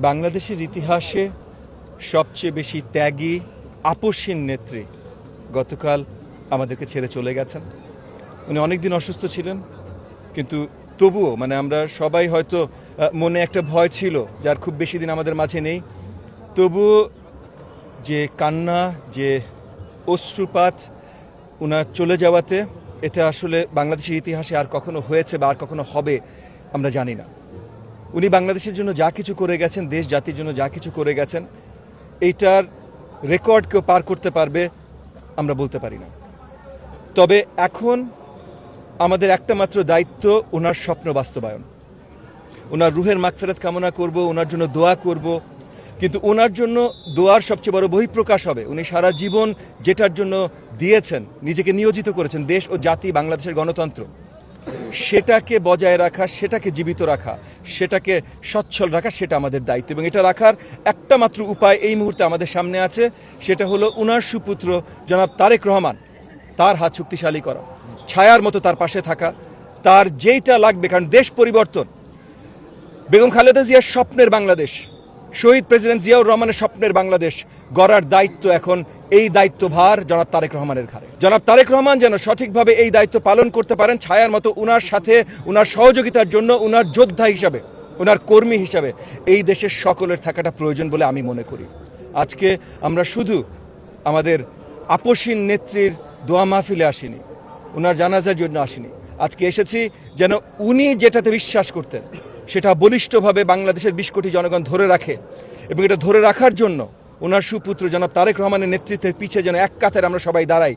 বাংলাদেশের ইতিহাসে সবচেয়ে বেশি ত্যাগী আপসহীন নেত্রী গতকাল আমাদেরকে ছেড়ে চলে গেছেন। উনি অনেকদিন অসুস্থ ছিলেন, কিন্তু তবুও আমরা সবাই হয়তো মনে একটা ভয় ছিল যার খুব বেশি দিন আমাদের মাঝে নেই। তবুও যে কান্না, যে অশ্রুপাত উনার চলে যাওয়াতে, এটা আসলে বাংলাদেশের ইতিহাসে আর কখনো হয়েছে বা আর কখনো হবে আমরা জানি না। উনি বাংলাদেশের জন্য যা কিছু করে গেছেন, দেশ জাতির জন্য যা কিছু করে গেছেন, এইটার রেকর্ড কেউ পার করতে পারবে আমরা বলতে পারি না। তবে এখন আমাদের একটা মাত্র দায়িত্ব ওনার স্বপ্ন বাস্তবায়ন। ওনার রুহের মাগফিরাত কামনা করব, ওনার জন্য দোয়া করব, কিন্তু ওনার জন্য দোয়ার সবচেয়ে বড় বহিঃপ্রকাশ হবে উনি সারা জীবন যেটার জন্য দিয়েছেন, নিজেকে নিয়োজিত করেছেন, দেশ ও জাতি, বাংলাদেশের গণতন্ত্র, সেটাকে বজায় রাখা, সেটাকে জীবিত রাখা, সেটাকে সচ্ছল রাখা, সেটা আমাদের দায়িত্ব। এবং এটা রাখার একটা মাত্র উপায় এই মুহূর্তে আমাদের সামনে আছে, সেটা হলো উনার সুপুত্র জনাব তারেক রহমান, তার হাত শক্তিশালী করা, ছায়ার মতো তার পাশে থাকা, তার যেইটা লাগবে। কারণ দেশ পরিবর্তন, বেগম খালেদা জিয়ার স্বপ্নের বাংলাদেশ, শহীদ প্রেসিডেন্ট জিয়াউর রহমানের স্বপ্নের বাংলাদেশ গড়ার দায়িত্ব এখন এই দায়িত্বভার জনাব তারেক রহমানের ঘাড়ে। জনাব তারেক রহমান যেন সঠিকভাবে এই দায়িত্ব পালন করতে পারেন, ছায়ার মতো উনার সাথে, উনার সহযোগিতার জন্য, উনার যোদ্ধা হিসাবে, উনার কর্মী হিসাবে এই দেশের সকলের থাকাটা প্রয়োজন বলে আমি মনে করি। আজকে আমরা শুধু আমাদের আপসীন নেত্রীর দোয়া মাহফিলে আসিনি, উনার জানাজার জন্য আসিনি। আজকে এসেছি যেন উনি যেটাতে বিশ্বাস করতেন সেটা বলিষ্ঠভাবে বাংলাদেশের 20 কোটি জনগণ ধরে রাখে, এবং এটা ধরে রাখার জন্য ওনার সুপুত্র জনাব তারেক রহমানের নেতৃত্বের পিছে যেন এক কাতারে আমরা সবাই দাঁড়াই,